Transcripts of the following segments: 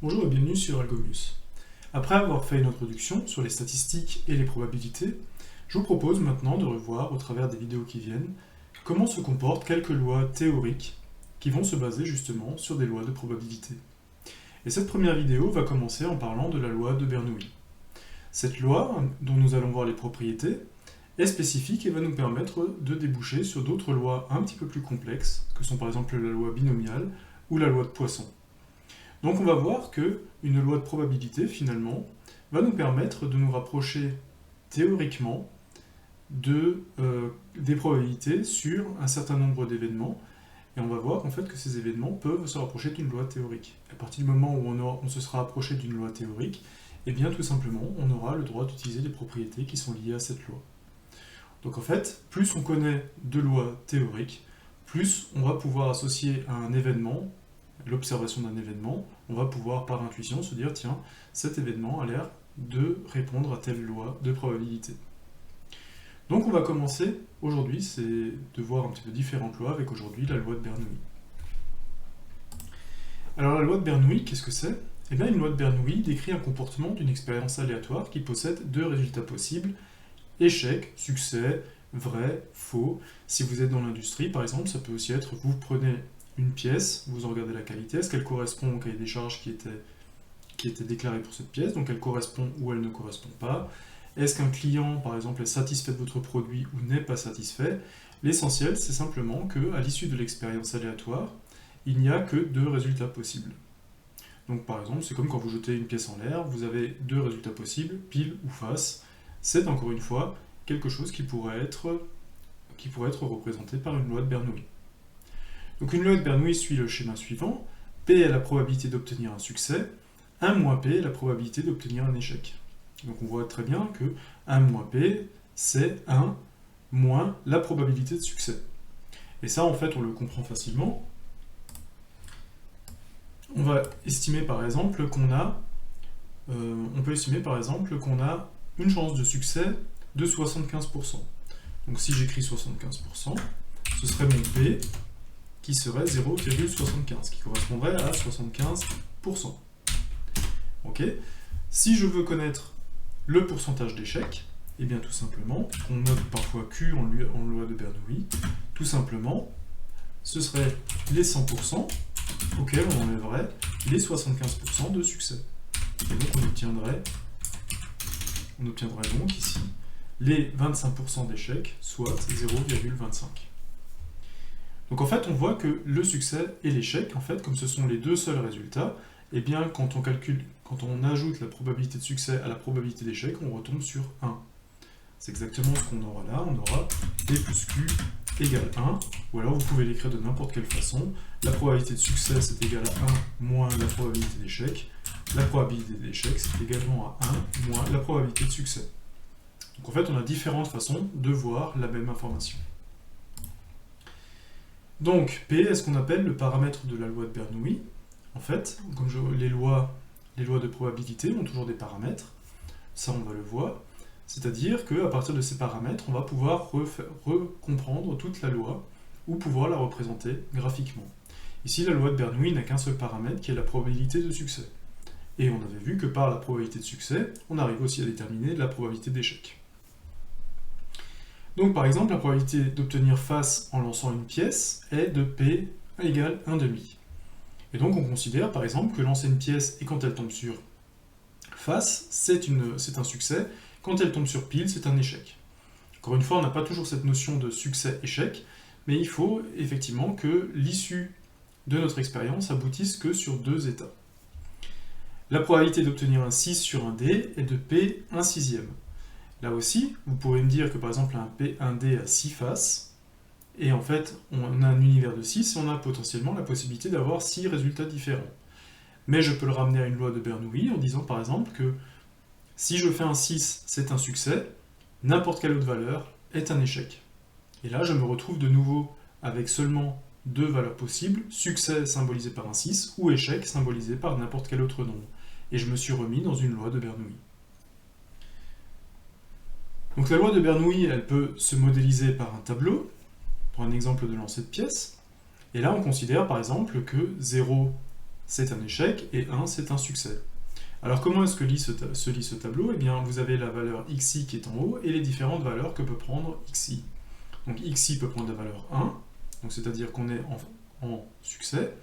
Bonjour et bienvenue sur Algomus. Après avoir fait une introduction sur les statistiques et les probabilités, je vous propose maintenant de revoir, au travers des vidéos qui viennent, comment se comportent quelques lois théoriques qui vont se baser justement sur des lois de probabilité. Et cette première vidéo va commencer en parlant de la loi de Bernoulli. Cette loi, dont nous allons voir les propriétés, est spécifique et va nous permettre de déboucher sur d'autres lois un petit peu plus complexes, que sont par exemple la loi binomiale ou la loi de Poisson. Donc on va voir qu'une loi de probabilité, finalement, va nous permettre de nous rapprocher théoriquement des probabilités sur un certain nombre d'événements, et on va voir en fait que ces événements peuvent se rapprocher d'une loi théorique. À partir du moment où on se sera approché d'une loi théorique, eh bien tout simplement, on aura le droit d'utiliser les propriétés qui sont liées à cette loi. Donc en fait, plus on connaît de lois théoriques, plus on va pouvoir associer à un événement, l'observation d'un événement, on va pouvoir par intuition se dire tiens, cet événement a l'air de répondre à telle loi de probabilité. Donc on va commencer aujourd'hui, c'est de voir un petit peu différentes lois avec aujourd'hui la loi de Bernoulli. Alors la loi de Bernoulli, qu'est-ce que c'est ? Eh bien une loi de Bernoulli décrit un comportement d'une expérience aléatoire qui possède deux résultats possibles, échec, succès, vrai, faux. Si vous êtes dans l'industrie par exemple, ça peut aussi être vous prenez une pièce, vous en regardez la qualité, est-ce qu'elle correspond au cahier des charges qui était déclaré pour cette pièce, donc elle correspond ou elle ne correspond pas. Est-ce qu'un client, par exemple, est satisfait de votre produit ou n'est pas satisfait? L'essentiel, c'est simplement qu'à l'issue de l'expérience aléatoire, il n'y a que deux résultats possibles. Donc par exemple, c'est comme quand vous jetez une pièce en l'air, vous avez deux résultats possibles, pile ou face. C'est encore une fois quelque chose qui pourrait être représenté par une loi de Bernoulli. Donc une loi de Bernoulli suit le schéma suivant. P est la probabilité d'obtenir un succès, 1 moins P est la probabilité d'obtenir un échec. Donc on voit très bien que 1 moins P, c'est 1 moins la probabilité de succès. Et ça, en fait, on le comprend facilement. On va estimer par exemple qu'on a, une chance de succès de 75%. Donc si j'écris 75%, ce serait mon P qui serait 0,75, qui correspondrait à 75%. Ok ? Si je veux connaître le pourcentage d'échecs, eh bien tout simplement, on note parfois Q en loi de Bernoulli, tout simplement, ce serait les 100% auxquels on enlèverait les 75% de succès. Et donc on obtiendrait donc ici les 25% d'échecs, soit 0,25. Donc en fait, on voit que le succès et l'échec, en fait, comme ce sont les deux seuls résultats, eh bien quand on ajoute la probabilité de succès à la probabilité d'échec, on retombe sur 1. C'est exactement ce qu'on aura là, on aura P plus Q égale 1, ou alors vous pouvez l'écrire de n'importe quelle façon. La probabilité de succès c'est égal à 1 moins la probabilité d'échec. La probabilité d'échec c'est également à 1 moins la probabilité de succès. Donc en fait, on a différentes façons de voir la même information. Donc, P est ce qu'on appelle le paramètre de la loi de Bernoulli. En fait, comme les lois de probabilité ont toujours des paramètres, ça on va le voir, c'est-à-dire qu'à partir de ces paramètres, on va pouvoir recomprendre toute la loi ou pouvoir la représenter graphiquement. Ici, la loi de Bernoulli n'a qu'un seul paramètre qui est la probabilité de succès. Et on avait vu que par la probabilité de succès, on arrive aussi à déterminer la probabilité d'échec. Donc par exemple, la probabilité d'obtenir face en lançant une pièce est de P égale 1,5. Et donc on considère par exemple que lancer une pièce et quand elle tombe sur face, c'est un succès, quand elle tombe sur pile, c'est un échec. Encore une fois, on n'a pas toujours cette notion de succès-échec, mais il faut effectivement que l'issue de notre expérience aboutisse que sur deux états. La probabilité d'obtenir un 6 sur un dé est de P 1/6. Là aussi, vous pourrez me dire que par exemple un dé a 6 faces, et en fait on a un univers de 6 et on a potentiellement la possibilité d'avoir 6 résultats différents. Mais je peux le ramener à une loi de Bernoulli en disant par exemple que si je fais un 6, c'est un succès, n'importe quelle autre valeur est un échec. Et là je me retrouve de nouveau avec seulement deux valeurs possibles, succès symbolisé par un 6 ou échec symbolisé par n'importe quel autre nombre. Et je me suis remis dans une loi de Bernoulli. Donc la loi de Bernoulli, elle peut se modéliser par un tableau, pour un exemple de lancer de pièce. Et là, on considère par exemple que 0, c'est un échec et 1 c'est un succès. Alors comment est-ce que se lit ce tableau? Eh bien vous avez la valeur xi qui est en haut et les différentes valeurs que peut prendre xi. Donc xi peut prendre la valeur 1, c'est-à-dire qu'on est en succès.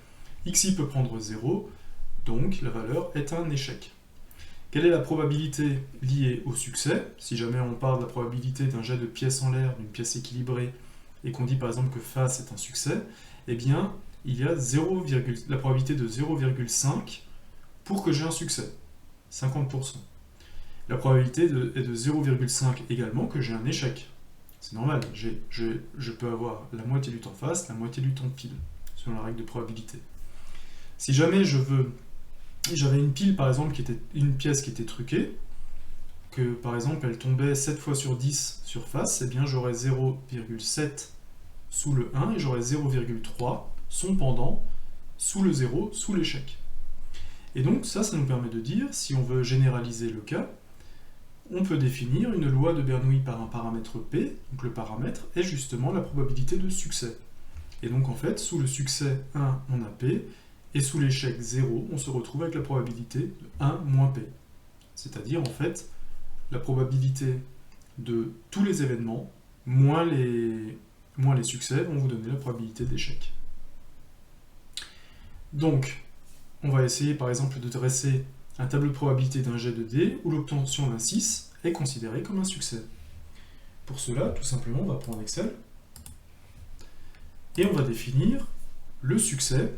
Xi peut prendre 0, donc la valeur est un échec. Quelle est la probabilité liée au succès? Si jamais on parle de la probabilité d'un jet de pièces en l'air, d'une pièce équilibrée, et qu'on dit par exemple que face est un succès, eh bien il y a la probabilité de 0,5 pour que j'ai un succès, 50%. La probabilité est de 0,5 également que j'ai un échec. C'est normal, je peux avoir la moitié du temps face, la moitié du temps pile, selon la règle de probabilité. Si jamais j'avais une pile par exemple qui était une pièce qui était truquée, que par exemple elle tombait 7 fois sur 10 sur face, eh bien j'aurais 0,7 sous le 1 et j'aurais 0,3 son pendant sous le 0, sous l'échec. Et donc ça nous permet de dire, si on veut généraliser le cas, on peut définir une loi de Bernoulli par un paramètre P, donc le paramètre est justement la probabilité de succès. Et donc en fait, sous le succès 1, on a P, et sous l'échec 0, on se retrouve avec la probabilité de 1 moins P. C'est-à-dire en fait, la probabilité de tous les événements, moins les succès, vont vous donner la probabilité d'échec. Donc, on va essayer par exemple de dresser un tableau de probabilité d'un jet de dés où l'obtention d'un 6 est considérée comme un succès. Pour cela, tout simplement, on va prendre Excel et on va définir le succès.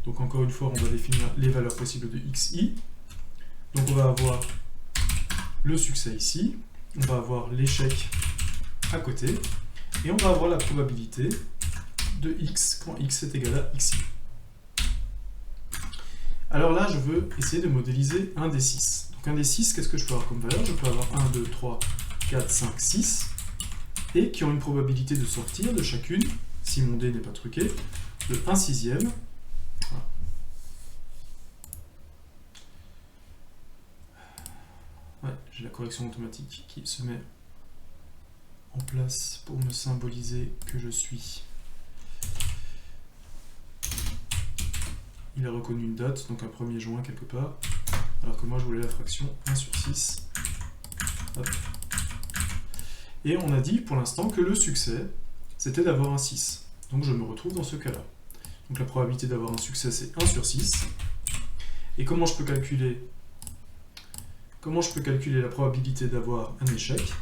Donc encore une fois, on va définir les valeurs possibles de xi. Donc on va avoir le succès ici, on va avoir l'échec à côté, et on va avoir la probabilité de x quand x est égal à xi. Alors là, je veux essayer de modéliser un des 6. Donc un des 6, qu'est-ce que je peux avoir comme valeur? Je peux avoir 1, 2, 3, 4, 5, 6, et qui ont une probabilité de sortir de chacune, si mon dé n'est pas truqué, de 1/6. Voilà. Ouais, j'ai la correction automatique qui se met en place pour me symboliser que je suis. Il a reconnu une date, donc un 1er juin quelque part, alors que moi je voulais la fraction 1/6. Hop. Et on a dit pour l'instant que le succès, c'était d'avoir un 6. Donc je me retrouve dans ce cas-là. Donc la probabilité d'avoir un succès, c'est 1/6. Et comment je peux calculer la probabilité d'avoir un échec?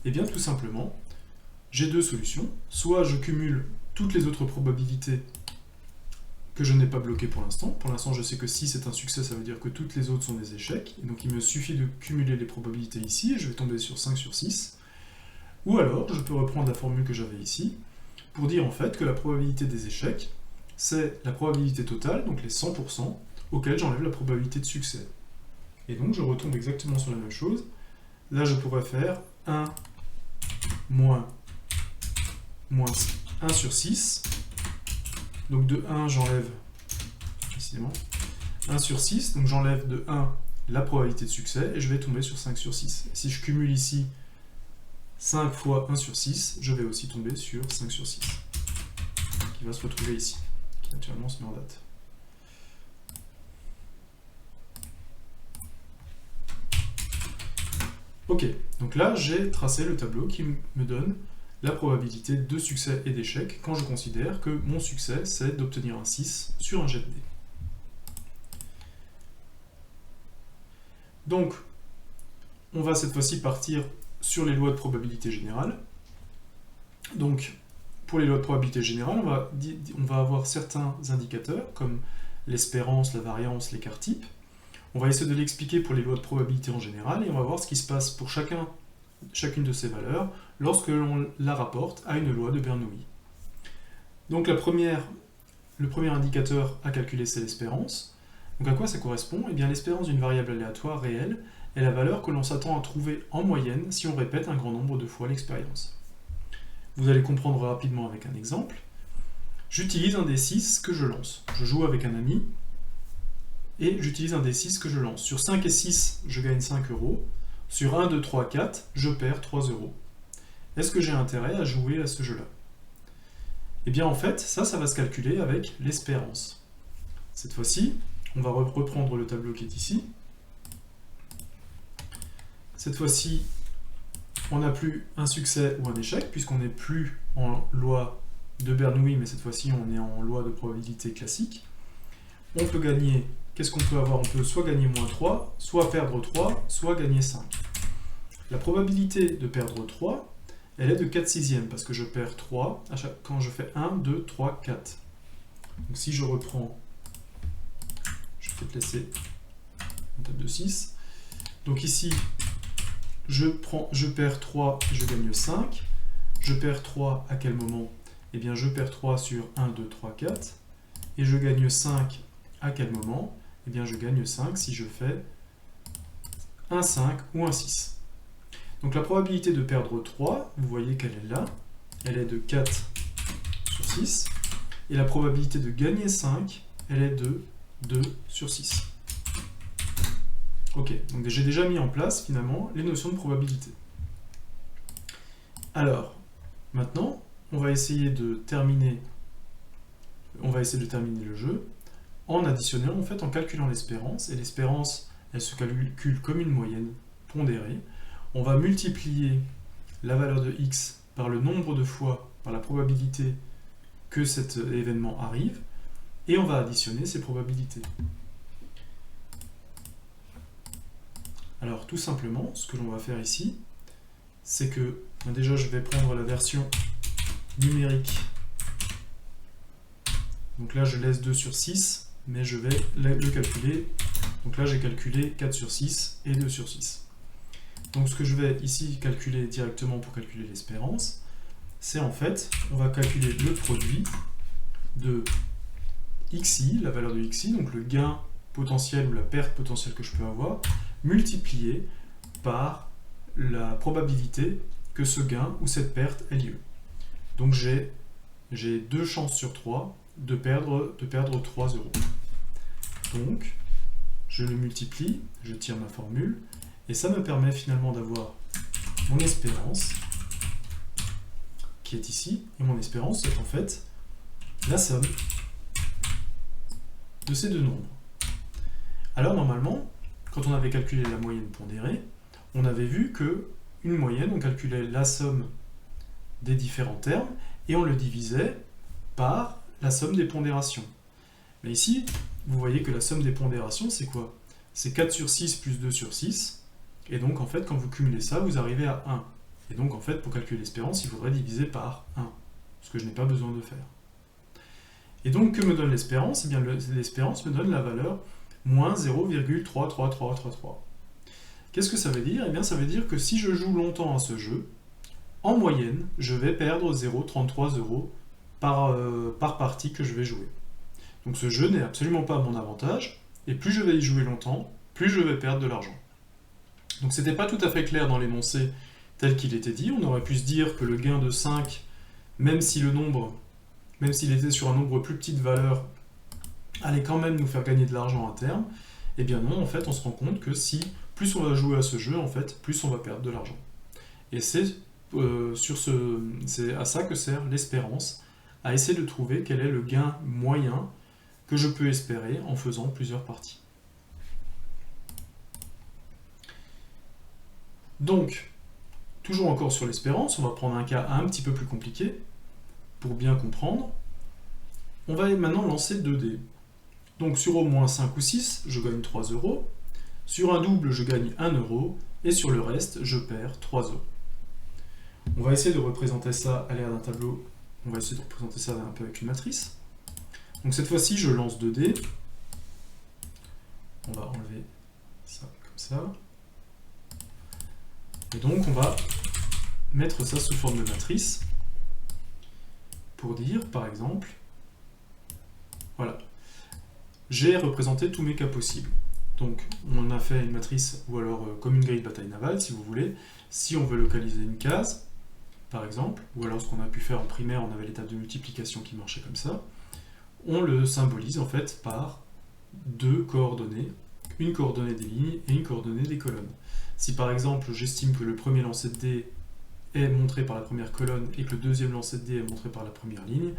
Eh bien tout simplement, j'ai deux solutions. Soit je cumule toutes les autres probabilités que je n'ai pas bloquées pour l'instant. Pour l'instant, je sais que si c'est un succès, ça veut dire que toutes les autres sont des échecs. Et donc il me suffit de cumuler les probabilités ici, et je vais tomber sur 5/6. Ou alors, je peux reprendre la formule que j'avais ici, pour dire en fait que la probabilité des échecs, c'est la probabilité totale, donc les 100%, auxquels j'enlève la probabilité de succès. Et donc je retombe exactement sur la même chose. Là, je pourrais faire 1 moins 1/6. Donc de 1, j'enlève, précisément, 1/6, donc j'enlève de 1 la probabilité de succès, et je vais tomber sur 5/6. Et si je cumule ici 5 fois 1/6, je vais aussi tomber sur 5/6, qui va se retrouver ici, qui naturellement se met en date. Ok, donc là j'ai tracé le tableau qui me donne la probabilité de succès et d'échec quand je considère que mon succès c'est d'obtenir un 6 sur un jet de dés. Donc, on va cette fois-ci partir sur les lois de probabilité générale. Donc, pour les lois de probabilité générale, on va avoir certains indicateurs, comme l'espérance, la variance, l'écart type. On va essayer de l'expliquer pour les lois de probabilité en général, et on va voir ce qui se passe pour chacune de ces valeurs lorsque l'on la rapporte à une loi de Bernoulli. Donc le premier indicateur à calculer, c'est l'espérance. Donc à quoi ça correspond? Eh bien l'espérance d'une variable aléatoire réelle est la valeur que l'on s'attend à trouver en moyenne si on répète un grand nombre de fois l'expérience. Vous allez comprendre rapidement avec un exemple. J'utilise un D6 que je lance. Je joue avec un ami et j'utilise un D6 que je lance. Sur 5 et 6, je gagne 5 €. Sur 1, 2, 3, 4, je perds 3 €. Est-ce que j'ai intérêt à jouer à ce jeu-là? Eh bien en fait, ça va se calculer avec l'espérance. Cette fois-ci, on va reprendre le tableau qui est ici. Cette fois-ci, on n'a plus un succès ou un échec, puisqu'on n'est plus en loi de Bernoulli, mais cette fois-ci, on est en loi de probabilité classique. On peut gagner, qu'est-ce qu'on peut avoir? On peut soit gagner moins 3, soit perdre 3, soit gagner 5. La probabilité de perdre 3, elle est de 4 sixièmes, parce que je perds 3 quand je fais 1, 2, 3, 4. Donc si je reprends, je vais peut-être laisser une table de 6. Donc ici, je perds 3, je gagne 5. Je perds 3 à quel moment? Eh bien, je perds 3 sur 1, 2, 3, 4. Et je gagne 5 à quel moment? Eh bien, je gagne 5 si je fais un 5 ou un 6. Donc la probabilité de perdre 3, vous voyez qu'elle est là. Elle est de 4 sur 6. Et la probabilité de gagner 5, elle est de 2 sur 6. Ok, donc j'ai déjà mis en place finalement les notions de probabilité. Alors, maintenant, on va essayer de terminer le jeu en additionnant, en fait, en calculant l'espérance. Et l'espérance, elle se calcule comme une moyenne pondérée. On va multiplier la valeur de x par le nombre de fois, par la probabilité que cet événement arrive, et on va additionner ces probabilités. Alors tout simplement, ce que l'on va faire ici, c'est que déjà je vais prendre la version numérique. Donc là je laisse 2 sur 6, mais je vais le calculer. Donc là j'ai calculé 4 sur 6 et 2 sur 6. Donc ce que je vais ici calculer directement pour calculer l'espérance, c'est en fait, on va calculer le produit de xi, la valeur de xi, donc le gain potentiel ou la perte potentielle que je peux avoir, multiplié par la probabilité que ce gain ou cette perte ait lieu. Donc j'ai 2 chances sur 3 de perdre 3 euros. Donc je le multiplie, je tire ma formule, et ça me permet finalement d'avoir mon espérance qui est ici, et mon espérance c'est en fait la somme de ces deux nombres. Alors normalement, quand on avait calculé la moyenne pondérée, on avait vu que une moyenne, on calculait la somme des différents termes et on le divisait par la somme des pondérations. Mais ici, vous voyez que la somme des pondérations, c'est quoi? C'est 4 sur 6 plus 2 sur 6. Et donc, en fait, quand vous cumulez ça, vous arrivez à 1. Et donc, en fait, pour calculer l'espérance, il faudrait diviser par 1. Ce que je n'ai pas besoin de faire. Et donc, que me donne l'espérance? Eh bien, l'espérance me donne la valeur moins 0,33333. Qu'est-ce que ça veut dire? Eh bien, ça veut dire que si je joue longtemps à ce jeu, en moyenne, je vais perdre 0,33 euros par partie que je vais jouer. Donc ce jeu n'est absolument pas à mon avantage, et plus je vais y jouer longtemps, plus je vais perdre de l'argent. Donc c'était pas tout à fait clair dans l'énoncé tel qu'il était dit. On aurait pu se dire que le gain de 5, même s'il était sur un nombre plus petit de valeurs, allait quand même nous faire gagner de l'argent à terme. Eh bien non, en fait, on se rend compte que si plus on va jouer à ce jeu, en fait, plus on va perdre de l'argent. Et c'est à ça que sert l'espérance, à essayer de trouver quel est le gain moyen que je peux espérer en faisant plusieurs parties. Donc, toujours encore sur l'espérance, on va prendre un cas un petit peu plus compliqué pour bien comprendre. On va maintenant lancer 2 dés. Donc sur au moins 5 ou 6, je gagne 3 euros. Sur un double, je gagne 1 euro. Et sur le reste, je perds 3 euros. On va essayer de représenter ça à l'aide d'un tableau. On va essayer de représenter ça un peu avec une matrice. Donc cette fois-ci, je lance 2 dés. On va enlever ça comme ça. Et donc on va mettre ça sous forme de matrice pour dire, par exemple, voilà, j'ai représenté tous mes cas possibles. Donc on a fait une matrice, ou alors comme une grille de bataille navale, si vous voulez. Si on veut localiser une case, par exemple, ou alors ce qu'on a pu faire en primaire, on avait l'étape de multiplication qui marchait comme ça, on le symbolise en fait par 2 coordonnées, une coordonnée des lignes et une coordonnée des colonnes. Si par exemple j'estime que le premier lancer de dés est montré par la première colonne et que le deuxième lancer de dés est montré par la première ligne,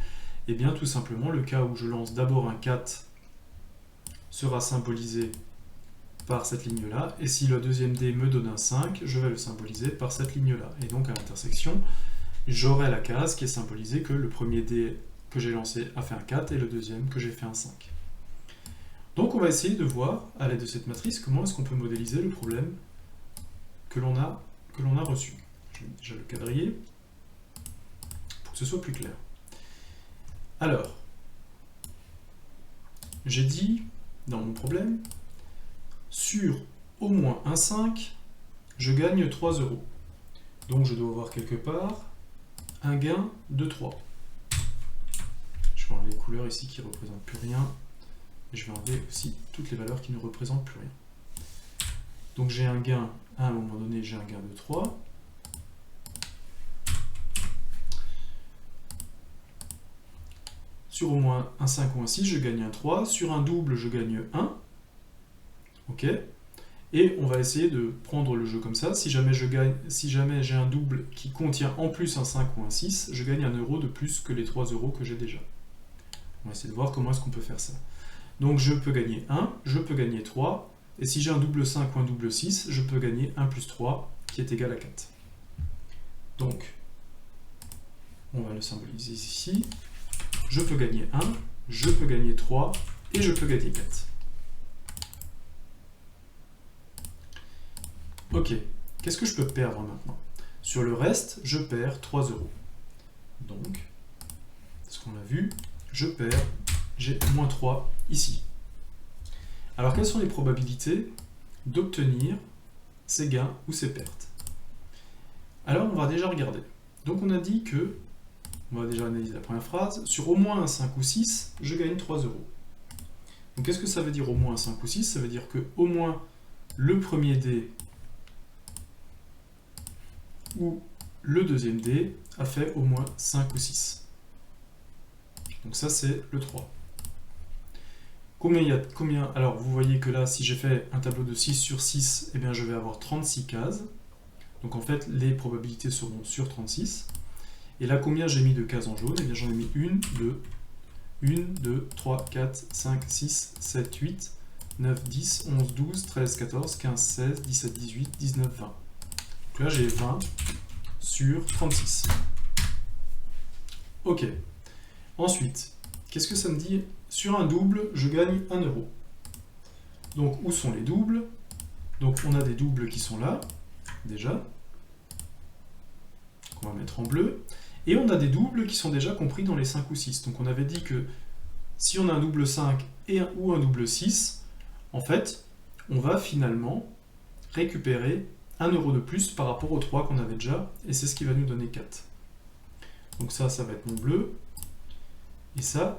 et bien tout simplement le cas où je lance d'abord un 4 sera symbolisé par cette ligne-là, et si le deuxième dé me donne un 5, je vais le symboliser par cette ligne-là. Et donc à l'intersection, j'aurai la case qui est symbolisée que le premier dé que j'ai lancé a fait un 4 et le deuxième que j'ai fait un 5. Donc on va essayer de voir, à l'aide de cette matrice, comment est-ce qu'on peut modéliser le problème que l'on a reçu. Je vais déjà le quadriller pour que ce soit plus clair. Alors, j'ai dit dans mon problème, sur au moins un 5, je gagne 3 euros. Donc je dois avoir quelque part un gain de 3. Je vais enlever les couleurs ici qui ne représentent plus rien. Et je vais enlever aussi toutes les valeurs qui ne représentent plus rien. Donc j'ai un gain, à un moment donné, j'ai un gain de 3. Sur au moins un 5 ou un 6, je gagne un 3. Sur un double, je gagne 1. Ok. Et on va essayer de prendre le jeu comme ça. Si jamais j'ai un double qui contient en plus un 5 ou un 6, je gagne 1 euro de plus que les 3 euros que j'ai déjà. On va essayer de voir comment est-ce qu'on peut faire ça. Donc je peux gagner 1, je peux gagner 3, et si j'ai un double 5 ou un double 6, je peux gagner 1 plus 3, qui est égal à 4. Donc, on va le symboliser ici. Je peux gagner 1, je peux gagner 3, et je peux gagner 4. Ok, qu'est-ce que je peux perdre maintenant? Sur le reste, je perds 3 euros. Donc, ce qu'on a vu, je perds, j'ai moins 3 ici. Alors, quelles sont les probabilités d'obtenir ces gains ou ces pertes? Alors, on va déjà regarder. Donc, on a dit que, on va déjà analyser la première phrase, sur au moins un 5 ou 6, je gagne 3 euros. Donc, qu'est-ce que ça veut dire au moins un 5 ou 6? Ça veut dire que au moins le premier dé ou le deuxième dé a fait au moins 5 ou 6. Donc ça, c'est le 3. Combien? Alors, vous voyez que là, si j'ai fait un tableau de 6 sur 6, eh bien, je vais avoir 36 cases. Donc, en fait, les probabilités seront sur 36. Et là, combien j'ai mis de cases en jaune? Eh bien, j'en ai mis 1, 2, 3, 4, 5, 6, 7, 8, 9, 10, 11, 12, 13, 14, 15, 16, 17, 18, 19, 20. Donc là, j'ai 20 sur 36. Ok. Ensuite, qu'est-ce que ça me dit? Sur un double, je gagne 1 euro. Donc, où sont les doubles? Donc, on a des doubles qui sont là, déjà. On va mettre en bleu. Et on a des doubles qui sont déjà compris dans les 5 ou 6. Donc, on avait dit que si on a un double 5 ou un double 6, en fait, on va finalement récupérer 1 euro de plus par rapport aux 3 qu'on avait déjà, et c'est ce qui va nous donner 4. Donc ça va être mon bleu, et ça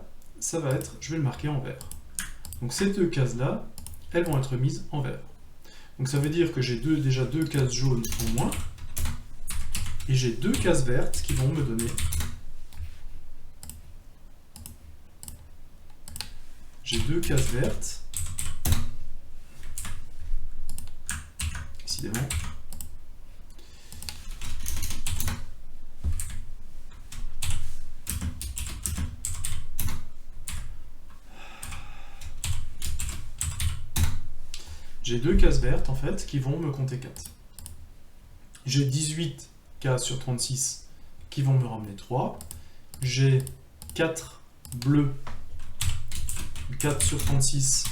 va être, je vais le marquer en vert. Donc ces deux cases-là, elles vont être mises en vert. Donc ça veut dire que j'ai déjà deux cases jaunes au moins, et j'ai 2 cases vertes qui vont me donner... J'ai 2 cases vertes, décidément. J'ai 2 cases vertes en fait qui vont me compter 4. J'ai 18 cases sur 36 qui vont me ramener 3. J'ai 4 bleus, 4 sur 36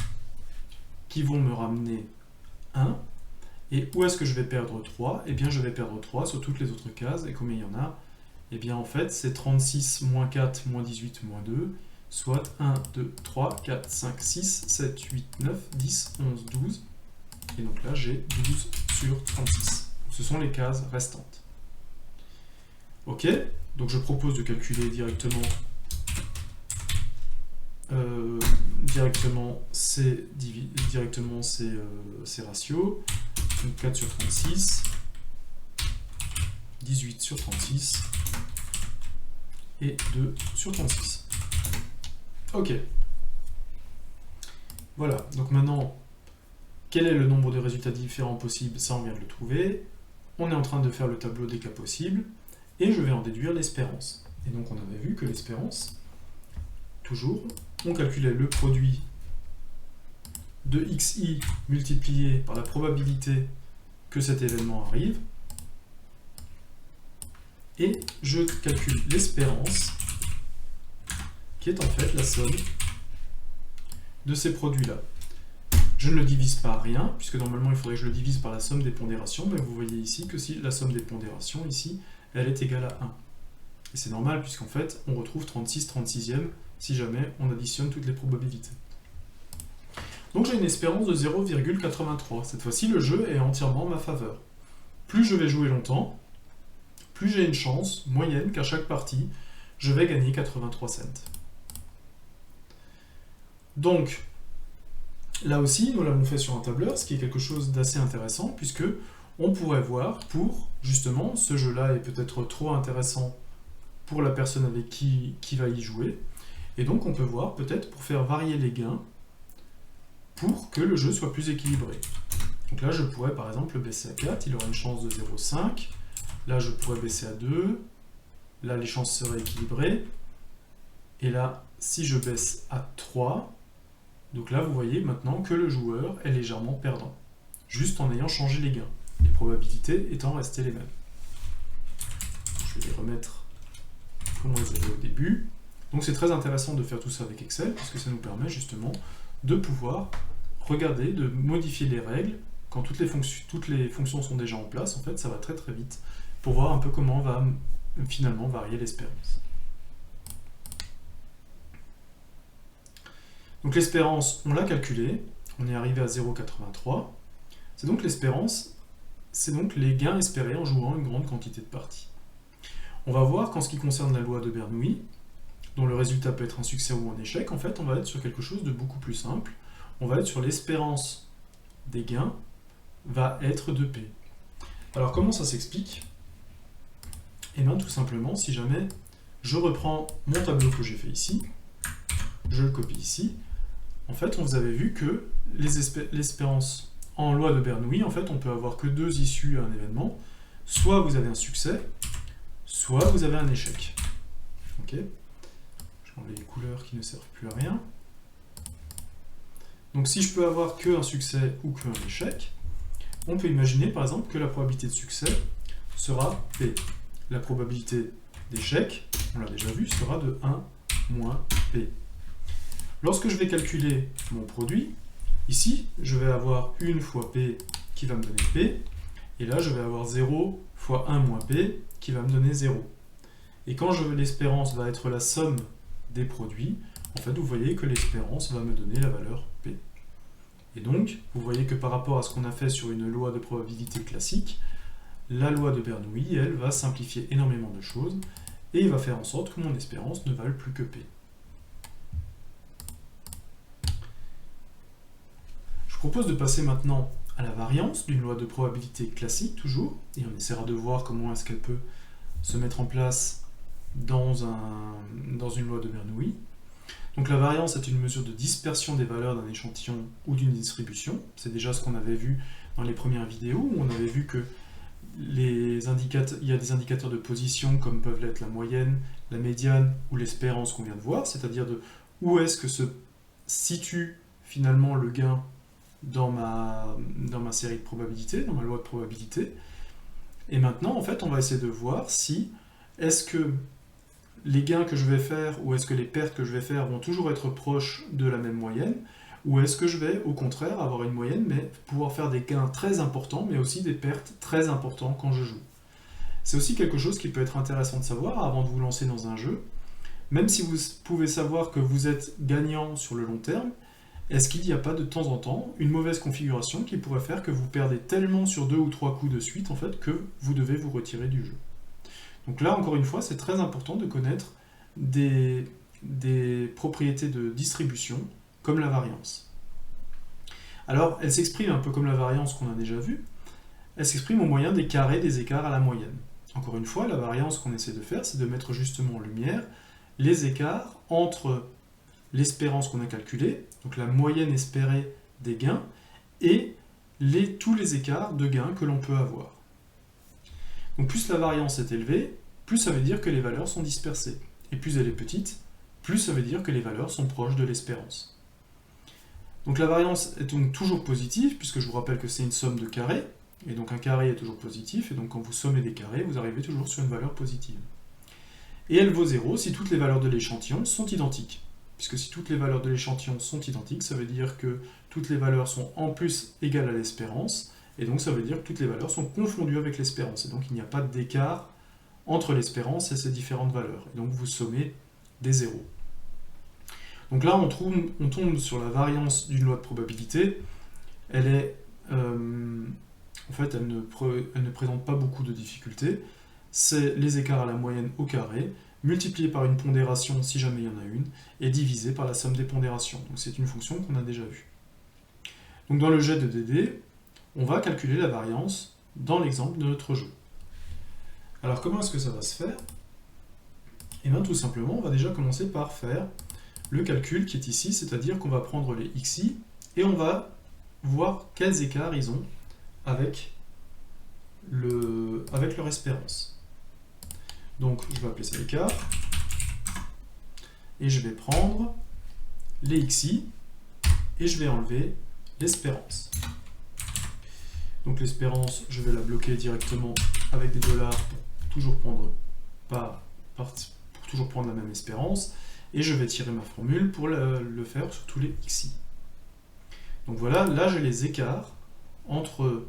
qui vont me ramener 1. Et où est-ce que je vais perdre 3? Eh bien je vais perdre 3 sur toutes les autres cases. Et combien il y en a? Eh bien en fait c'est 36 moins 4 moins 18 moins 2, soit 1, 2, 3, 4, 5, 6, 7, 8, 9, 10, 11, 12. Et donc là j'ai 12 sur 36. Ce sont les cases restantes. Ok, donc je propose de calculer directement ces ratios. Donc 4 sur 36, 18 sur 36 et 2 sur 36. Ok. Voilà, donc maintenant, quel est le nombre de résultats différents possibles? Ça, on vient de le trouver. On est en train de faire le tableau des cas possibles et je vais en déduire l'espérance. Et donc on avait vu que l'espérance, toujours, on calculait le produit de xi multiplié par la probabilité que cet événement arrive, et je calcule l'espérance, qui est en fait la somme de ces produits-là. Je ne le divise par rien, puisque normalement il faudrait que je le divise par la somme des pondérations, mais vous voyez ici que si la somme des pondérations, ici, elle est égale à 1. Et c'est normal, puisqu'en fait, on retrouve 36 36e si jamais on additionne toutes les probabilités. Donc j'ai une espérance de 0,83. Cette fois-ci, le jeu est entièrement en ma faveur. Plus je vais jouer longtemps, plus j'ai une chance moyenne qu'à chaque partie, je vais gagner 83 cents. Donc, là aussi, nous l'avons fait sur un tableur, ce qui est quelque chose d'assez intéressant, puisque on pourrait voir pour, justement, ce jeu-là est peut-être trop intéressant pour la personne avec qui va y jouer, et donc on peut voir peut-être pour faire varier les gains, pour que le jeu soit plus équilibré. Donc là, je pourrais par exemple le baisser à 4, il aura une chance de 0,5, là je pourrais baisser à 2, là les chances seraient équilibrées, et là, si je baisse à 3, donc là, vous voyez maintenant que le joueur est légèrement perdant, juste en ayant changé les gains, les probabilités étant restées les mêmes. Je vais les remettre comme on les avait au début. Donc c'est très intéressant de faire tout ça avec Excel, parce que ça nous permet justement de pouvoir regarder, de modifier les règles, quand toutes les fonctions sont déjà en place, en fait, ça va très très vite, pour voir un peu comment va finalement varier l'espérance. Donc l'espérance, on l'a calculée, on est arrivé à 0,83. C'est donc l'espérance, c'est donc les gains espérés en jouant une grande quantité de parties. On va voir qu'en ce qui concerne la loi de Bernoulli, dont le résultat peut être un succès ou un échec, en fait, on va être sur quelque chose de beaucoup plus simple. On va être sur l'espérance des gains va être de P. Alors comment ça s'explique? Eh bien tout simplement, si jamais je reprends mon tableau que j'ai fait ici, je le copie ici, en fait, vous avez vu que l'espérance en loi de Bernoulli, en fait, on peut avoir que deux issues à un événement. Soit vous avez un succès, soit vous avez un échec. Ok? Je vais enlever les couleurs qui ne servent plus à rien. Donc si je peux avoir qu'un succès ou qu'un échec, on peut imaginer par exemple que la probabilité de succès sera P. La probabilité d'échec, on l'a déjà vu, sera de 1 moins P. Lorsque je vais calculer mon produit, ici, je vais avoir 1 fois P qui va me donner P, et là, je vais avoir 0 fois 1 moins P qui va me donner 0. Et quand l'espérance va être la somme des produits, en fait, vous voyez que l'espérance va me donner la valeur P. Et donc, vous voyez que par rapport à ce qu'on a fait sur une loi de probabilité classique, la loi de Bernoulli, elle, va simplifier énormément de choses, et va faire en sorte que mon espérance ne vale plus que P. Je propose de passer maintenant à la variance d'une loi de probabilité classique, toujours, et on essaiera de voir comment est-ce qu'elle peut se mettre en place dans une loi de Bernoulli. Donc la variance est une mesure de dispersion des valeurs d'un échantillon ou d'une distribution. C'est déjà ce qu'on avait vu dans les premières vidéos, où on avait vu que il y a des indicateurs de position comme peuvent l'être la moyenne, la médiane ou l'espérance qu'on vient de voir, c'est-à-dire de où est-ce que se situe finalement le gain dans ma série de probabilités, dans ma loi de probabilité. Et maintenant, en fait, on va essayer de voir si est-ce que les gains que je vais faire ou est-ce que les pertes que je vais faire vont toujours être proches de la même moyenne, ou est-ce que je vais au contraire avoir une moyenne mais pouvoir faire des gains très importants mais aussi des pertes très importantes quand je joue. C'est aussi quelque chose qui peut être intéressant de savoir avant de vous lancer dans un jeu. Même si vous pouvez savoir que vous êtes gagnant sur le long terme, est-ce qu'il n'y a pas de temps en temps une mauvaise configuration qui pourrait faire que vous perdez tellement sur 2 ou 3 coups de suite en fait, que vous devez vous retirer du jeu? Donc là, encore une fois, c'est très important de connaître des propriétés de distribution, comme la variance. Alors, elle s'exprime un peu comme la variance qu'on a déjà vue. Elle s'exprime au moyen des carrés des écarts à la moyenne. Encore une fois, la variance qu'on essaie de faire, c'est de mettre justement en lumière les écarts entre l'espérance qu'on a calculée, donc la moyenne espérée des gains, et tous les écarts de gains que l'on peut avoir. Donc plus la variance est élevée, plus ça veut dire que les valeurs sont dispersées. Et plus elle est petite, plus ça veut dire que les valeurs sont proches de l'espérance. Donc la variance est donc toujours positive, puisque je vous rappelle que c'est une somme de carrés, et donc un carré est toujours positif, et donc quand vous sommez des carrés, vous arrivez toujours sur une valeur positive. Et elle vaut 0 si toutes les valeurs de l'échantillon sont identiques. Puisque si toutes les valeurs de l'échantillon sont identiques, ça veut dire que toutes les valeurs sont en plus égales à l'espérance, et donc ça veut dire que toutes les valeurs sont confondues avec l'espérance, et donc il n'y a pas d'écart entre l'espérance et ces différentes valeurs. Et donc vous sommez des zéros. Donc là, on tombe sur la variance d'une loi de probabilité. Elle est, en fait, elle ne présente pas beaucoup de difficultés. C'est les écarts à la moyenne au carré, multiplié par une pondération si jamais il y en a une, et divisé par la somme des pondérations. Donc c'est une fonction qu'on a déjà vue. Donc dans le jet de DD, on va calculer la variance dans l'exemple de notre jeu. Alors comment est-ce que ça va se faire? Eh bien tout simplement, on va déjà commencer par faire le calcul qui est ici, c'est-à-dire qu'on va prendre les xi et on va voir quels écarts ils ont avec leur espérance. Donc je vais appeler ça écart, et je vais prendre les xi, et je vais enlever l'espérance. Donc l'espérance, je vais la bloquer directement avec des dollars pour toujours prendre la même espérance, et je vais tirer ma formule pour le faire sur tous les xi. Donc voilà, là j'ai les écarts entre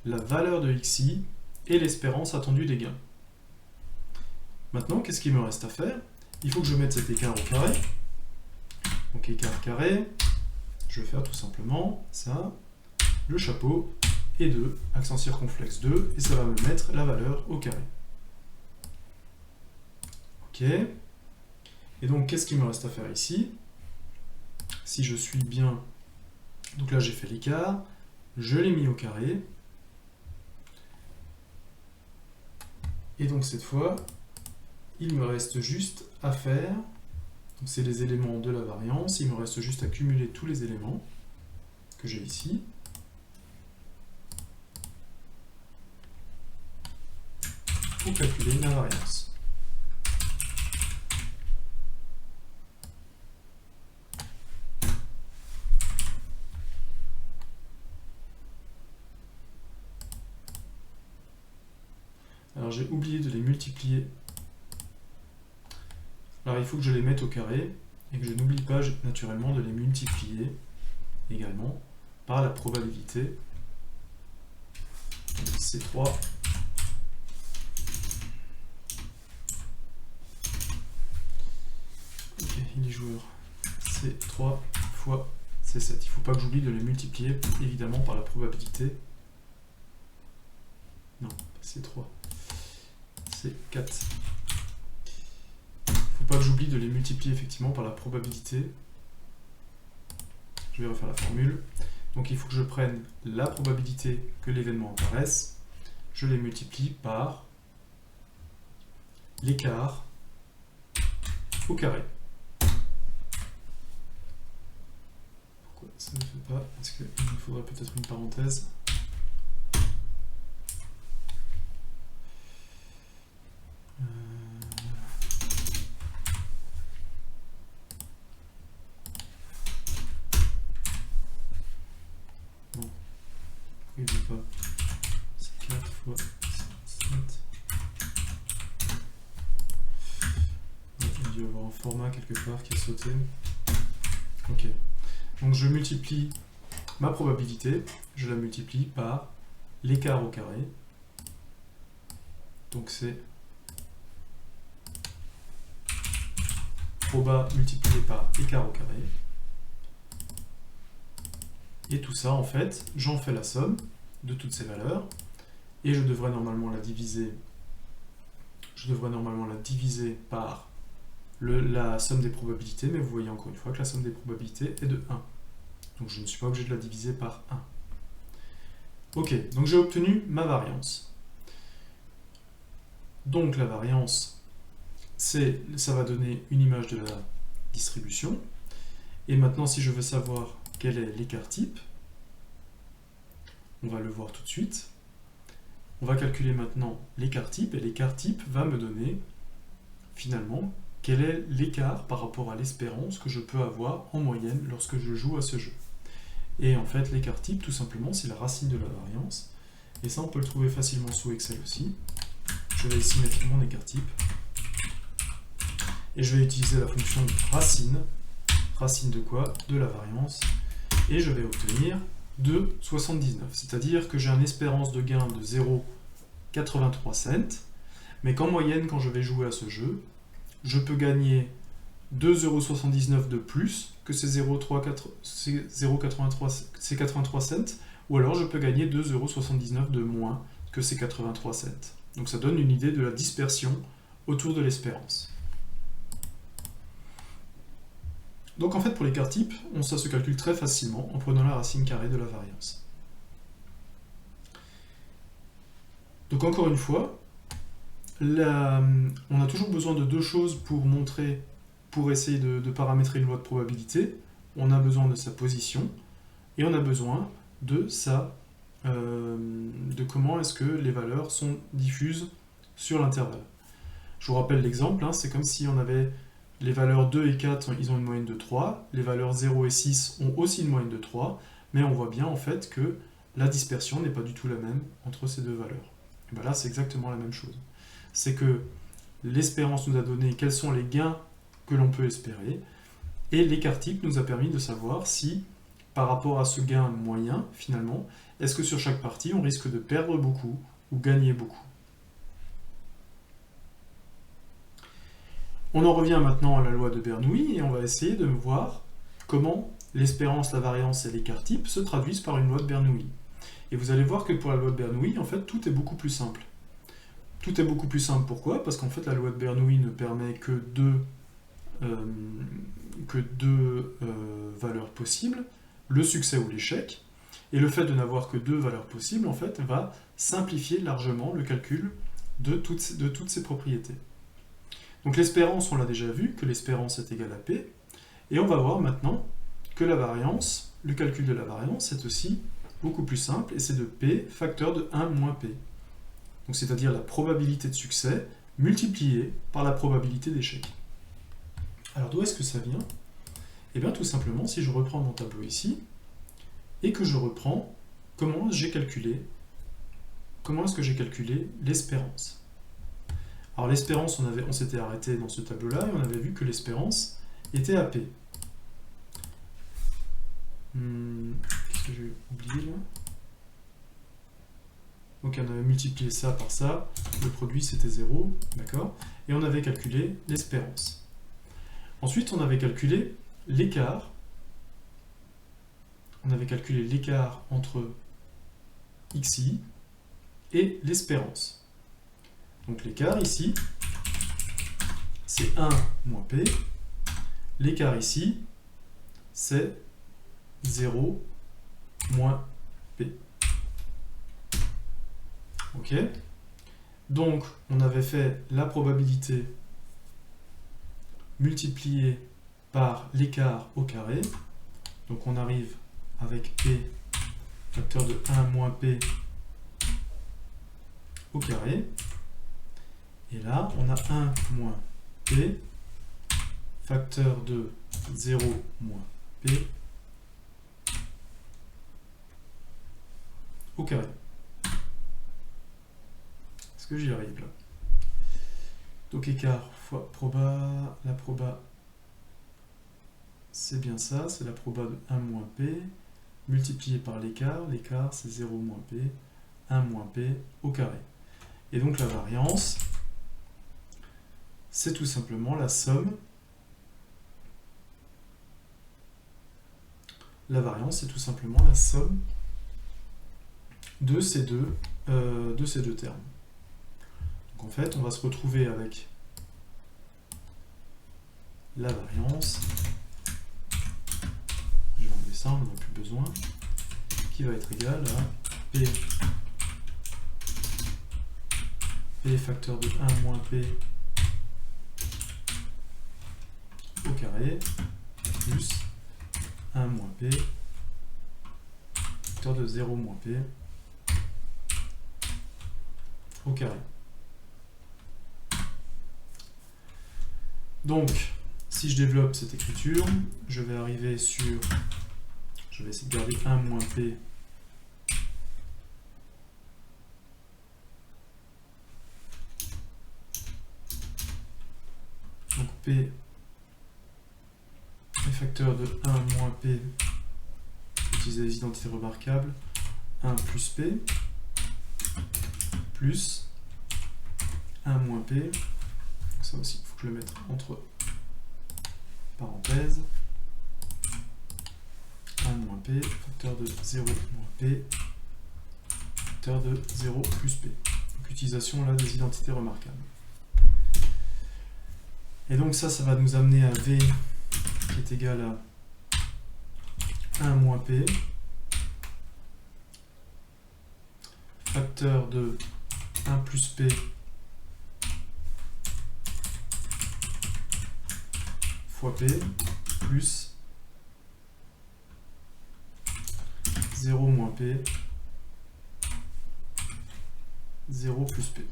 la valeur de xi et l'espérance attendue des gains. Maintenant, qu'est-ce qu'il me reste à faire? Il faut que je mette cet écart au carré. Donc écart carré, je vais faire tout simplement ça, le chapeau, et 2, accent circonflexe 2, et ça va me mettre la valeur au carré. Ok. Et donc, qu'est-ce qu'il me reste à faire ici? Si je suis bien... Donc là, j'ai fait l'écart, je l'ai mis au carré. Et donc, cette fois, il me reste juste à faire... Donc, c'est les éléments de la variance. Il me reste juste à cumuler tous les éléments que j'ai ici. Pour calculer ma variance. Alors j'ai oublié de les multiplier. Alors il faut que je les mette au carré et que je n'oublie pas naturellement de les multiplier également par la probabilité. Donc C3 ok, il est joueur. C3 fois C7. Il ne faut pas que j'oublie de les multiplier évidemment par la probabilité. Non, C3. C4. Faut pas que j'oublie de les multiplier effectivement par la probabilité. Je vais refaire la formule. Donc il faut que je prenne la probabilité que l'événement apparaisse, je les multiplie par l'écart au carré. Pourquoi ça ne fait pas? Est-ce qu'il me faudrait peut-être une parenthèse? Il ne veut pas. C'est 4 fois 7. Il a dû y avoir un format quelque part qui a sauté. Ok. Donc je multiplie ma probabilité, je la multiplie par l'écart au carré. Donc c'est proba multiplié par écart au carré. Et tout ça, en fait, j'en fais la somme de toutes ces valeurs, et je devrais normalement la diviser par la somme des probabilités, mais vous voyez encore une fois que la somme des probabilités est de 1. Donc je ne suis pas obligé de la diviser par 1. Ok, donc j'ai obtenu ma variance. Donc la variance, ça va donner une image de la distribution. Et maintenant, si je veux savoir quel est l'écart type, on va le voir tout de suite. On va calculer maintenant l'écart type, et l'écart type va me donner finalement quel est l'écart par rapport à l'espérance que je peux avoir en moyenne lorsque je joue à ce jeu. Et en fait, l'écart type, tout simplement, c'est la racine de la variance. Et ça, on peut le trouver facilement sous Excel aussi. Je vais ici mettre mon écart type. Et je vais utiliser la fonction racine. Racine de quoi? De la variance. Et je vais obtenir 2,79. C'est-à-dire que j'ai une espérance de gain de 0,83 cents. Mais qu'en moyenne, quand je vais jouer à ce jeu, je peux gagner 2,79 € de plus que ces 83 cents, ou alors je peux gagner 2,79 € de moins que ces 83 cents. Donc ça donne une idée de la dispersion autour de l'espérance. Donc en fait, pour l'écart type, ça se calcule très facilement en prenant la racine carrée de la variance. Donc encore une fois, on a toujours besoin de deux choses pour essayer de paramétrer une loi de probabilité. On a besoin de sa position et on a besoin de comment est-ce que les valeurs sont diffuses sur l'intervalle. Je vous rappelle l'exemple, c'est comme si on avait les valeurs 2 et 4, ils ont une moyenne de 3, les valeurs 0 et 6 ont aussi une moyenne de 3, mais on voit bien en fait que la dispersion n'est pas du tout la même entre ces deux valeurs. Et bien là, c'est exactement la même chose. C'est que l'espérance nous a donné quels sont les gains que l'on peut espérer, et l'écart type nous a permis de savoir si, par rapport à ce gain moyen, finalement, est-ce que sur chaque partie, on risque de perdre beaucoup ou gagner beaucoup. On en revient maintenant à la loi de Bernoulli, et on va essayer de voir comment l'espérance, la variance et l'écart type se traduisent par une loi de Bernoulli. Et vous allez voir que pour la loi de Bernoulli, en fait, tout est beaucoup plus simple. Tout est beaucoup plus simple, pourquoi? Parce qu'en fait, la loi de Bernoulli ne permet que deux valeurs possibles, le succès ou l'échec, et le fait de n'avoir que deux valeurs possibles, en fait, va simplifier largement le calcul de toutes ces propriétés. Donc l'espérance, on l'a déjà vu, que l'espérance est égale à P, et on va voir maintenant que la variance, le calcul de la variance est aussi beaucoup plus simple, et c'est de P facteur de 1 moins P. Donc c'est-à-dire la probabilité de succès multipliée par la probabilité d'échec. Alors d'où est-ce que ça vient? Eh bien tout simplement, si je reprends mon tableau ici, et que je reprends comment est-ce que j'ai calculé l'espérance. Alors l'espérance, on s'était arrêté dans ce tableau-là, et on avait vu que l'espérance était à P. Qu'est-ce que j'ai oublié là? Donc on avait multiplié ça par ça, le produit c'était 0, d'accord? Et on avait calculé l'espérance. Ensuite, on avait calculé l'écart. On avait calculé l'écart entre xi et l'espérance. Donc l'écart ici, c'est 1 moins P. L'écart ici, c'est 0 moins P. Ok? Donc, on avait fait la probabilité multipliée par l'écart au carré. Donc, on arrive avec P, facteur de 1 moins P au carré. Et là, on a 1 moins P, facteur de 0 moins P au carré. Est-ce que j'y arrive là? Donc écart fois proba, la proba, c'est bien ça, c'est la proba de 1 moins P, multiplié par l'écart c'est 0 moins P, 1 moins P au carré. Et donc la variance, c'est tout simplement la somme. La variance, c'est tout simplement la somme de ces deux termes. Donc en fait, on va se retrouver avec la variance, je vais enlever ça, on n'en a plus besoin, qui va être égale à P facteur de 1 moins P au carré plus 1 moins P facteur de 0 moins P au carré. Donc, si je développe cette écriture, je vais arriver sur, je je vais essayer de garder 1 moins P. Donc P est facteur de 1 moins P, utiliser les identités remarquables, 1 plus P, plus 1 moins P, donc ça aussi il faut que je le mette entre parenthèses, 1 moins P, facteur de 0 moins P, facteur de 0 plus P. Donc utilisation là des identités remarquables. Et donc ça va nous amener à V qui est égal à 1 moins P, facteur de 1 plus P fois P, plus 0 moins P, 0 plus P.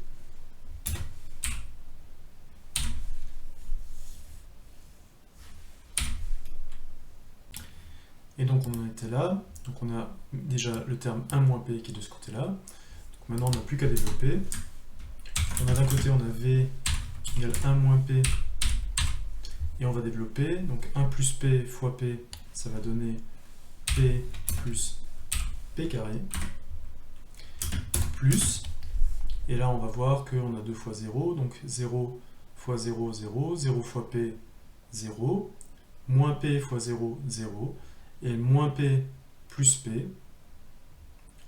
Et donc on en était là, donc on a déjà le terme 1 moins P qui est de ce côté-là. Donc maintenant on n'a plus qu'à développer. On a d'un côté on a V égale 1 moins P, et on va développer, donc 1 plus P fois P, ça va donner P plus P carré, plus, et là on va voir qu'on a 2 fois 0, donc 0 fois 0, 0, 0 fois P, 0, moins P fois 0, 0, et moins P plus P,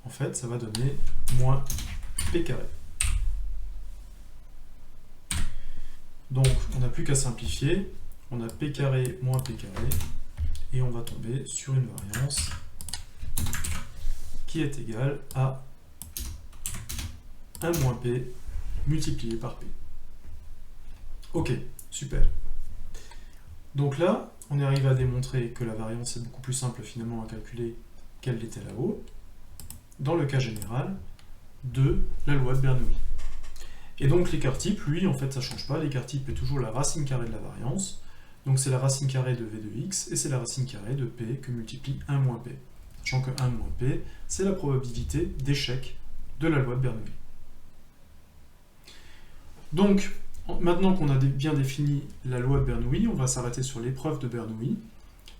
en fait, ça va donner moins P carré. Donc, on n'a plus qu'à simplifier. On a P carré moins P carré, et on va tomber sur une variance qui est égale à 1 moins P multiplié par P. Ok, super. Donc là, on est arrivé à démontrer que la variance est beaucoup plus simple finalement à calculer qu'elle l'était là-haut, dans le cas général de la loi de Bernoulli. Et donc l'écart type, lui, en fait, ça ne change pas. L'écart type est toujours la racine carrée de la variance. Donc c'est la racine carrée de V de x, et c'est la racine carrée de P que multiplie 1 moins P. Sachant que 1 moins P, c'est la probabilité d'échec de la loi de Bernoulli. Donc, maintenant qu'on a bien défini la loi de Bernoulli, on va s'arrêter sur l'épreuve de Bernoulli.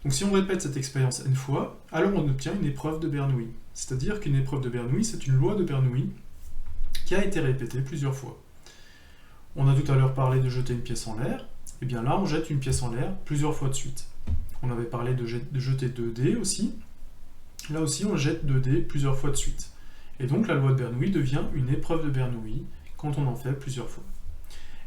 Donc si on répète cette expérience n fois, alors on obtient une épreuve de Bernoulli. C'est-à-dire qu'une épreuve de Bernoulli, c'est une loi de Bernoulli qui a été répétée plusieurs fois. On a tout à l'heure parlé de jeter une pièce en l'air, et bien là on jette une pièce en l'air plusieurs fois de suite. On avait parlé de jeter 2 dés aussi. Là aussi on jette 2 dés plusieurs fois de suite. Et donc la loi de Bernoulli devient une épreuve de Bernoulli quand on en fait plusieurs fois.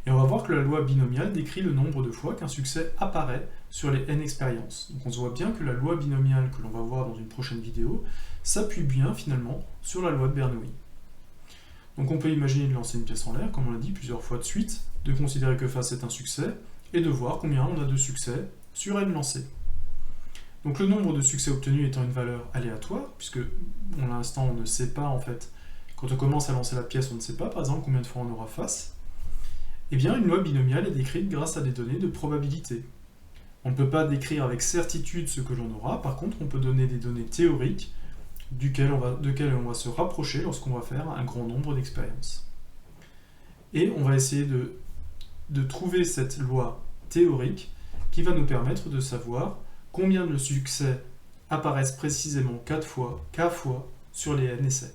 Et on va voir que la loi binomiale décrit le nombre de fois qu'un succès apparaît sur les n expériences. Donc on se voit bien que la loi binomiale que l'on va voir dans une prochaine vidéo s'appuie bien finalement sur la loi de Bernoulli. Donc on peut imaginer de lancer une pièce en l'air, comme on l'a dit, plusieurs fois de suite, de considérer que face est un succès, et de voir combien on a de succès sur n lancés. Donc le nombre de succès obtenus étant une valeur aléatoire, puisque pour l'instant on ne sait pas en fait, quand on commence à lancer la pièce on ne sait pas par exemple combien de fois on aura face, eh bien une loi binomiale est décrite grâce à des données de probabilité. On ne peut pas décrire avec certitude ce que l'on aura, par contre on peut donner des données théoriques desquelles on va se rapprocher lorsqu'on va faire un grand nombre d'expériences. Et on va essayer de trouver cette loi théorique qui va nous permettre de savoir combien de succès apparaissent précisément k fois sur les n essais.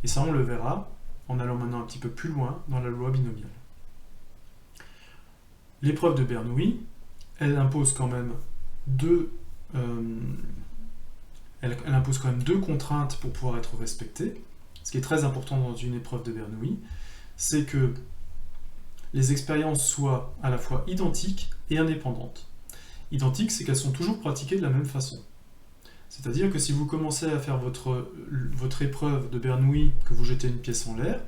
Et ça on le verra en allant maintenant un petit peu plus loin dans la loi binomiale. L'épreuve de Bernoulli, elle impose quand même deux contraintes pour pouvoir être respectée. Ce qui est très important dans une épreuve de Bernoulli, c'est que les expériences soient à la fois identiques et indépendantes. Identiques, c'est qu'elles sont toujours pratiquées de la même façon. C'est-à-dire que si vous commencez à faire votre épreuve de Bernoulli, que vous jetez une pièce en l'air,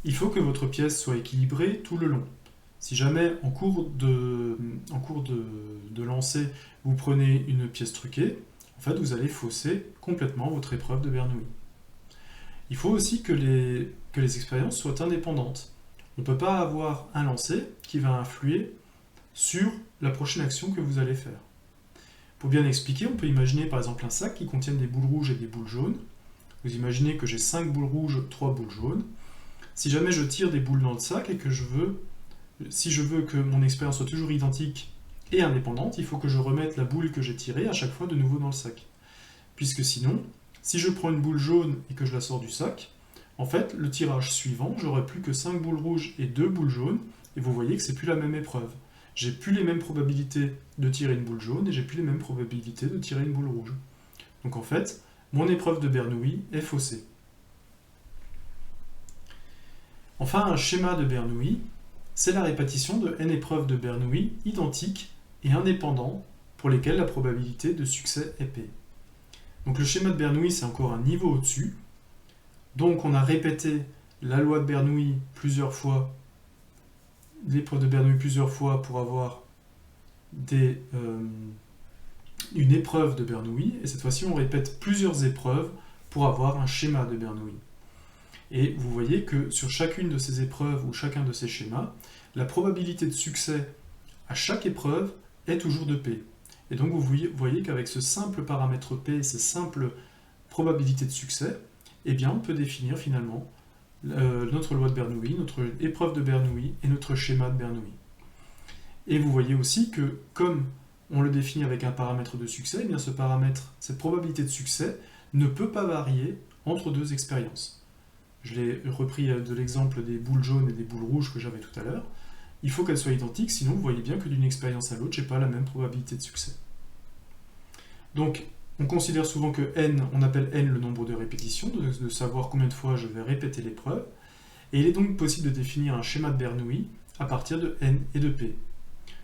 il faut que votre pièce soit équilibrée tout le long. Si jamais en cours de lancer, vous prenez une pièce truquée, en fait vous allez fausser complètement votre épreuve de Bernoulli. Il faut aussi que les expériences soient indépendantes. On ne peut pas avoir un lancer qui va influer sur la prochaine action que vous allez faire. Pour bien expliquer, on peut imaginer par exemple un sac qui contient des boules rouges et des boules jaunes. Vous imaginez que j'ai 5 boules rouges, 3 boules jaunes. Si jamais je tire des boules dans le sac et que si je veux que mon expérience soit toujours identique et indépendante, il faut que je remette la boule que j'ai tirée à chaque fois de nouveau dans le sac. Puisque sinon, si je prends une boule jaune et que je la sors du sac, en fait, le tirage suivant, j'aurai plus que 5 boules rouges et 2 boules jaunes, et vous voyez que c'est plus la même épreuve. J'ai plus les mêmes probabilités de tirer une boule jaune et j'ai plus les mêmes probabilités de tirer une boule rouge. Donc en fait, mon épreuve de Bernoulli est faussée. Enfin, un schéma de Bernoulli, c'est la répétition de n épreuves de Bernoulli identiques et indépendants pour lesquelles la probabilité de succès est P. Donc le schéma de Bernoulli, c'est encore un niveau au-dessus. Donc on a répété la loi de Bernoulli plusieurs fois, l'épreuve de Bernoulli plusieurs fois pour avoir une épreuve de Bernoulli, et cette fois-ci on répète plusieurs épreuves pour avoir un schéma de Bernoulli. Et vous voyez que sur chacune de ces épreuves ou chacun de ces schémas, la probabilité de succès à chaque épreuve est toujours de P. Et donc vous voyez qu'avec ce simple paramètre P, ces simples probabilités de succès, eh bien on peut définir finalement notre loi de Bernoulli, notre épreuve de Bernoulli et notre schéma de Bernoulli. Et vous voyez aussi que comme on le définit avec un paramètre de succès, eh bien ce paramètre, cette probabilité de succès, ne peut pas varier entre deux expériences. Je l'ai repris de l'exemple des boules jaunes et des boules rouges que j'avais tout à l'heure. Il faut qu'elles soient identiques, sinon vous voyez bien que d'une expérience à l'autre, je n'ai pas la même probabilité de succès. Donc, on considère souvent que n, on appelle n le nombre de répétitions, de savoir combien de fois je vais répéter l'épreuve, et il est donc possible de définir un schéma de Bernoulli à partir de n et de p.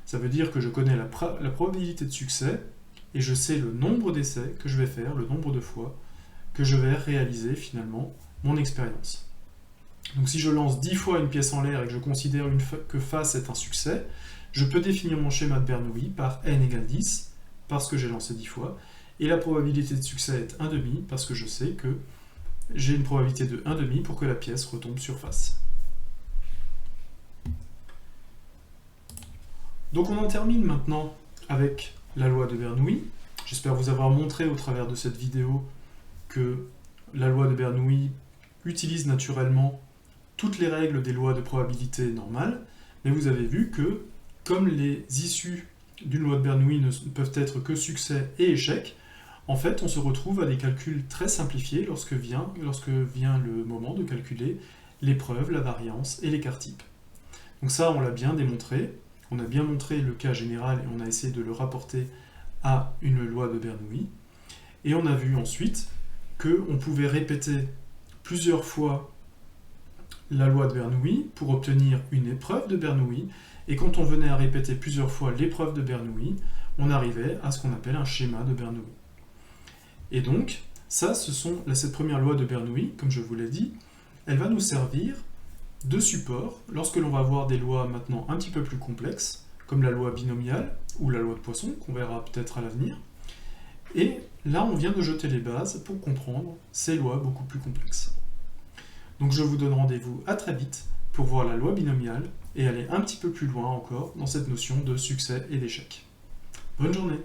Ça veut dire que je connais la probabilité de succès, et je sais le nombre d'essais que je vais faire, le nombre de fois que je vais réaliser finalement mon expérience. Donc si je lance 10 fois une pièce en l'air et que je considère que face est un succès, je peux définir mon schéma de Bernoulli par n égale 10, parce que j'ai lancé 10 fois, et la probabilité de succès est 1,5, parce que je sais que j'ai une probabilité de 1,5 pour que la pièce retombe sur face. Donc on en termine maintenant avec la loi de Bernoulli. J'espère vous avoir montré au travers de cette vidéo que la loi de Bernoulli utilise naturellement toutes les règles des lois de probabilité normales, mais vous avez vu que, comme les issues d'une loi de Bernoulli ne peuvent être que succès et échec, en fait on se retrouve à des calculs très simplifiés lorsque vient le moment de calculer l'épreuve, la variance et l'écart type. Donc ça on l'a bien démontré, on a bien montré le cas général et on a essayé de le rapporter à une loi de Bernoulli, et on a vu ensuite qu'on pouvait répéter plusieurs fois la loi de Bernoulli pour obtenir une épreuve de Bernoulli, et quand on venait à répéter plusieurs fois l'épreuve de Bernoulli, on arrivait à ce qu'on appelle un schéma de Bernoulli. Et donc, cette première loi de Bernoulli, comme je vous l'ai dit, elle va nous servir de support lorsque l'on va avoir des lois maintenant un petit peu plus complexes, comme la loi binomiale ou la loi de Poisson, qu'on verra peut-être à l'avenir. Et là, on vient de jeter les bases pour comprendre ces lois beaucoup plus complexes. Donc je vous donne rendez-vous à très vite pour voir la loi binomiale et aller un petit peu plus loin encore dans cette notion de succès et d'échec. Bonne journée!